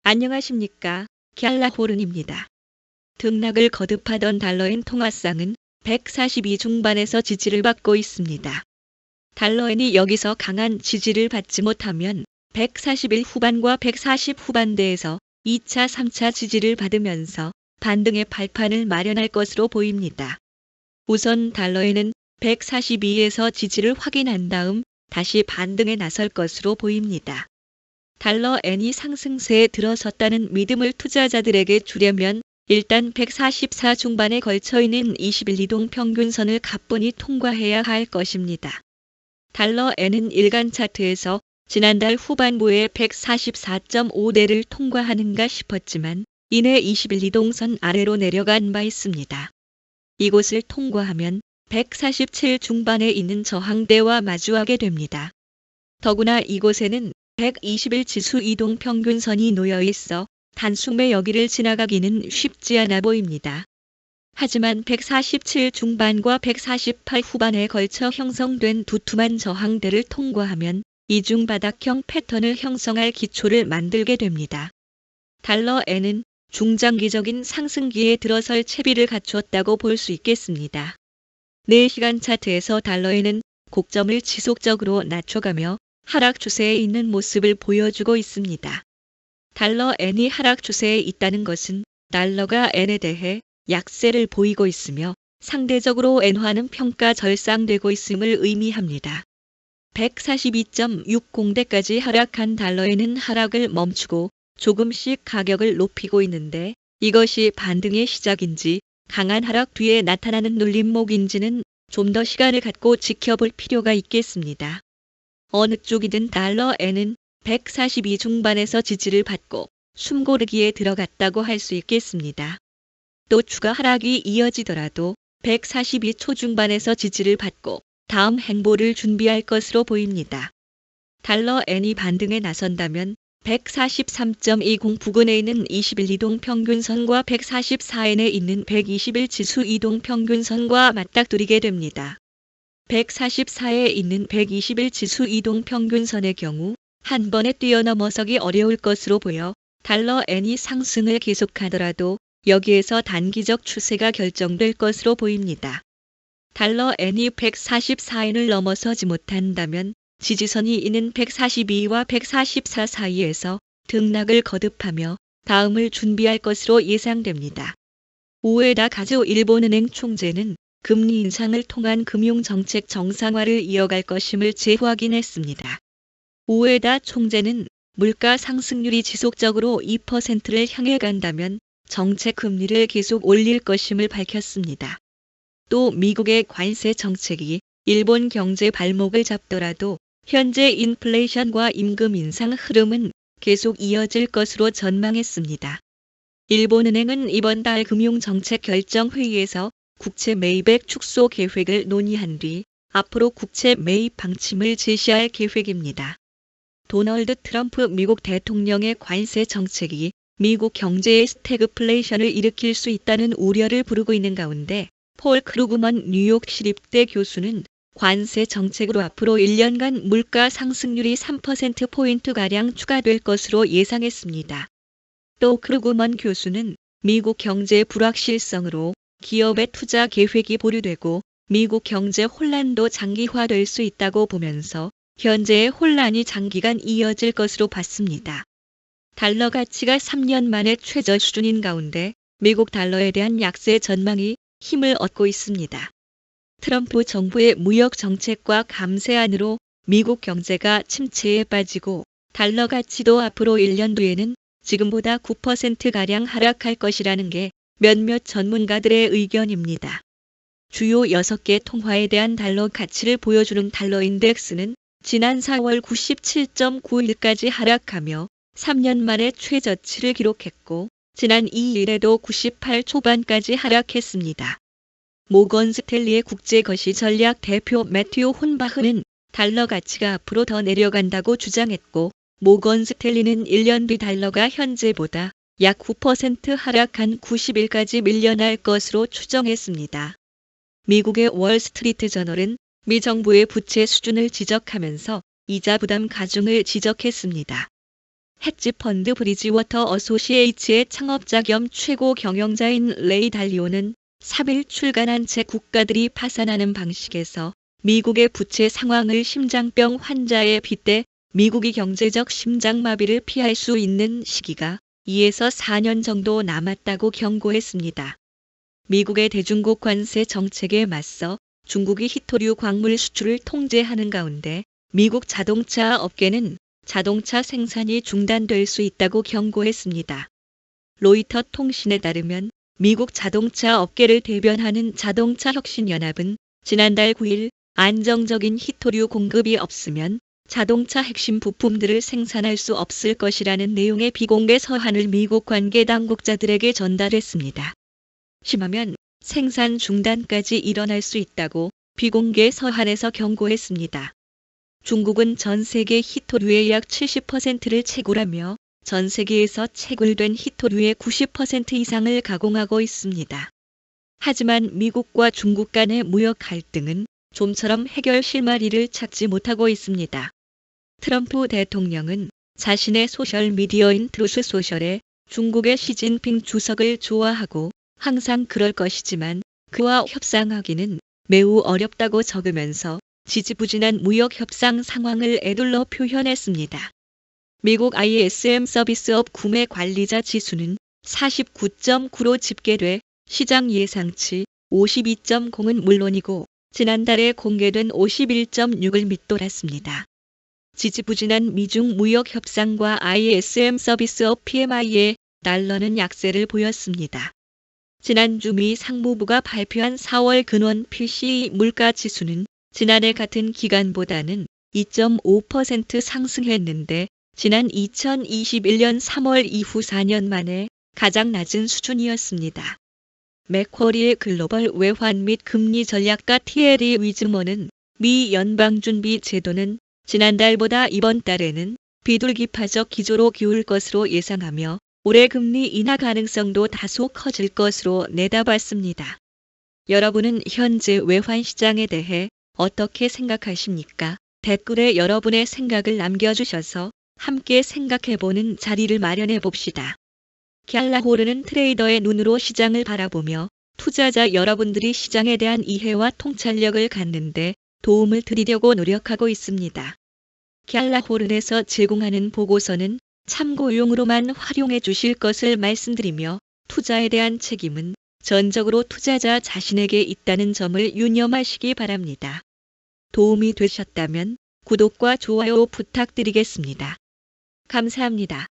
안녕하십니까. 갤라호른입니다. 등락을 거듭하던 달러엔 통화상은 142 중반에서 지지를 받고 있습니다. 달러엔이 여기서 강한 지지를 받지 못하면 141 후반과 140 후반대에서 2차, 3차 지지를 받으면서 반등의 발판을 마련할 것으로 보입니다. 우선 달러엔은 142에서 지지를 확인한 다음 다시 반등에 나설 것으로 보입니다. 달러 엔이 상승세에 들어섰다는 믿음을 투자자들에게 주려면 일단 144 중반에 걸쳐있는 21 이동 평균선을 가뿐히 통과해야 할 것입니다. 달러 엔은 일간 차트에서 지난달 후반부에 144.5대를 통과하는가 싶었지만 이내 21 이동선 아래로 내려간 바 있습니다. 이곳을 통과하면 147 중반에 있는 저항대와 마주하게 됩니다. 더구나 이곳에는 121 지수 이동 평균선이 놓여 있어 단숨에 여기를 지나가기는 쉽지 않아 보입니다. 하지만 147 중반과 148 후반에 걸쳐 형성된 두툼한 저항대를 통과하면 이중 바닥형 패턴을 형성할 기초를 만들게 됩니다. 달러 엔은 중장기적인 상승기에 들어설 채비를 갖추었다고 볼 수 있겠습니다. 4시간 차트에서 달러엔은 고점을 지속적으로 낮춰가며 하락 추세에 있는 모습을 보여주고 있습니다. 달러 엔이 하락 추세에 있다는 것은 달러가 엔에 대해 약세를 보이고 있으며 상대적으로 엔화는 평가 절상되고 있음을 의미합니다. 142.60대까지 하락한 달러엔은 하락을 멈추고 조금씩 가격을 높이고 있는데 이것이 반등의 시작인지 강한 하락 뒤에 나타나는 눌림목인지는 좀 더 시간을 갖고 지켜볼 필요가 있겠습니다. 어느 쪽이든 달러 엔은 142 중반에서 지지를 받고 숨고르기에 들어갔다고 할 수 있겠습니다. 또 추가 하락이 이어지더라도 142 초중반에서 지지를 받고 다음 행보를 준비할 것으로 보입니다. 달러 엔이 반등에 나선다면 143.20 부근에 있는 21 이동 평균선과 144엔에 있는 121 지수 이동 평균선과 맞닥뜨리게 됩니다. 144에 있는 121 지수 이동 평균선의 경우 한 번에 뛰어넘어서기 어려울 것으로 보여 달러 엔이 상승을 계속하더라도 여기에서 단기적 추세가 결정될 것으로 보입니다. 달러 엔이 144엔을 넘어서지 못한다면 지지선이 있는 142와 144 사이에서 등락을 거듭하며 다음을 준비할 것으로 예상됩니다. 우에다 카즈오 일본은행 총재는 금리 인상을 통한 금융정책 정상화를 이어갈 것임을 재확인했습니다. 우에다 총재는 물가 상승률이 지속적으로 2%를 향해 간다면 정책 금리를 계속 올릴 것임을 밝혔습니다. 또 미국의 관세 정책이 일본 경제 발목을 잡더라도 현재 인플레이션과 임금 인상 흐름은 계속 이어질 것으로 전망했습니다. 일본은행은 이번 달 금융정책 결정회의에서 국채 매입액 축소 계획을 논의한 뒤 앞으로 국채 매입 방침을 제시할 계획입니다. 도널드 트럼프 미국 대통령의 관세 정책이 미국 경제의 스태그플레이션을 일으킬 수 있다는 우려를 부르고 있는 가운데 폴 크루그먼 뉴욕 시립대 교수는 관세 정책으로 앞으로 1년간 물가 상승률이 3%포인트가량 추가될 것으로 예상했습니다. 또 크루그먼 교수는 미국 경제의 불확실성으로 기업의 투자 계획이 보류되고 미국 경제 혼란도 장기화될 수 있다고 보면서 현재의 혼란이 장기간 이어질 것으로 봤습니다. 달러 가치가 3년 만에 최저 수준인 가운데 미국 달러에 대한 약세 전망이 힘을 얻고 있습니다. 트럼프 정부의 무역 정책과 감세안으로 미국 경제가 침체에 빠지고 달러 가치도 앞으로 1년 뒤에는 지금보다 9%가량 하락할 것이라는 게 몇몇 전문가들의 의견입니다. 주요 6개 통화에 대한 달러 가치를 보여주는 달러 인덱스는 지난 4월 97.91까지 하락하며 3년 만에 최저치를 기록했고 지난 2일에도 98 초반까지 하락했습니다. 모건 스탠리의 국제거시 전략 대표 매튜 혼바흐는 달러 가치가 앞으로 더 내려간다고 주장했고 모건 스탠리는 1년 뒤 달러가 현재보다 약 9% 하락한 90일까지 밀려날 것으로 추정했습니다. 미국의 월스트리트 저널은 미 정부의 부채 수준을 지적하면서 이자 부담 가중을 지적했습니다. 헤지펀드 브리지워터 어소시에이츠의 창업자 겸 최고 경영자인 레이 달리오는 3일 출간한 책 국가들이 파산하는 방식에서 미국의 부채 상황을 심장병 환자에 빗대 미국이 경제적 심장마비를 피할 수 있는 시기가 2에서 4년 정도 남았다고 경고했습니다. 미국의 대중국 관세 정책에 맞서 중국이 히토류 광물 수출을 통제하는 가운데 미국 자동차 업계는 자동차 생산이 중단될 수 있다고 경고했습니다. 로이터 통신에 따르면 미국 자동차 업계를 대변하는 자동차혁신연합은 지난달 9일 안정적인 히토류 공급이 없으면 자동차 핵심 부품들을 생산할 수 없을 것이라는 내용의 비공개 서한을 미국 관계 당국자들에게 전달했습니다. 심하면 생산 중단까지 일어날 수 있다고 비공개 서한에서 경고했습니다. 중국은 전 세계 히토류의 약 70%를 채굴하며 전 세계에서 채굴된 히토류의 90% 이상을 가공하고 있습니다. 하지만 미국과 중국 간의 무역 갈등은 좀처럼 해결 실마리를 찾지 못하고 있습니다. 트럼프 대통령은 자신의 소셜미디어인 트루스 소셜에 중국의 시진핑 주석을 좋아하고 항상 그럴 것이지만 그와 협상하기는 매우 어렵다고 적으면서 지지부진한 무역 협상 상황을 에둘러 표현했습니다. 미국 ISM 서비스업 구매 관리자 지수는 49.9로 집계돼 시장 예상치 52.0은 물론이고 지난달에 공개된 51.6을 밑돌았습니다. 지지부진한 미중 무역 협상과 ISM 서비스업 PMI에 달러는 약세를 보였습니다. 지난주 미 상무부가 발표한 4월 근원 PCE 물가 지수는 지난해 같은 기간보다는 2.5% 상승했는데 지난 2021년 3월 이후 4년 만에 가장 낮은 수준이었습니다. 맥쿼리의 글로벌 외환 및 금리 전략가 티에리 위즈머는 미 연방준비 제도는 지난달보다 이번 달에는 비둘기파적 기조로 기울 것으로 예상하며 올해 금리 인하 가능성도 다소 커질 것으로 내다봤습니다. 여러분은 현재 외환 시장에 대해 어떻게 생각하십니까? 댓글에 여러분의 생각을 남겨주셔서 함께 생각해보는 자리를 마련해 봅시다. 갤라호르는 트레이더의 눈으로 시장을 바라보며 투자자 여러분들이 시장에 대한 이해와 통찰력을 갖는데 도움을 드리려고 노력하고 있습니다. 갤라호른에서 제공하는 보고서는 참고용으로만 활용해 주실 것을 말씀드리며 투자에 대한 책임은 전적으로 투자자 자신에게 있다는 점을 유념하시기 바랍니다. 도움이 되셨다면 구독과 좋아요 부탁드리겠습니다. 감사합니다.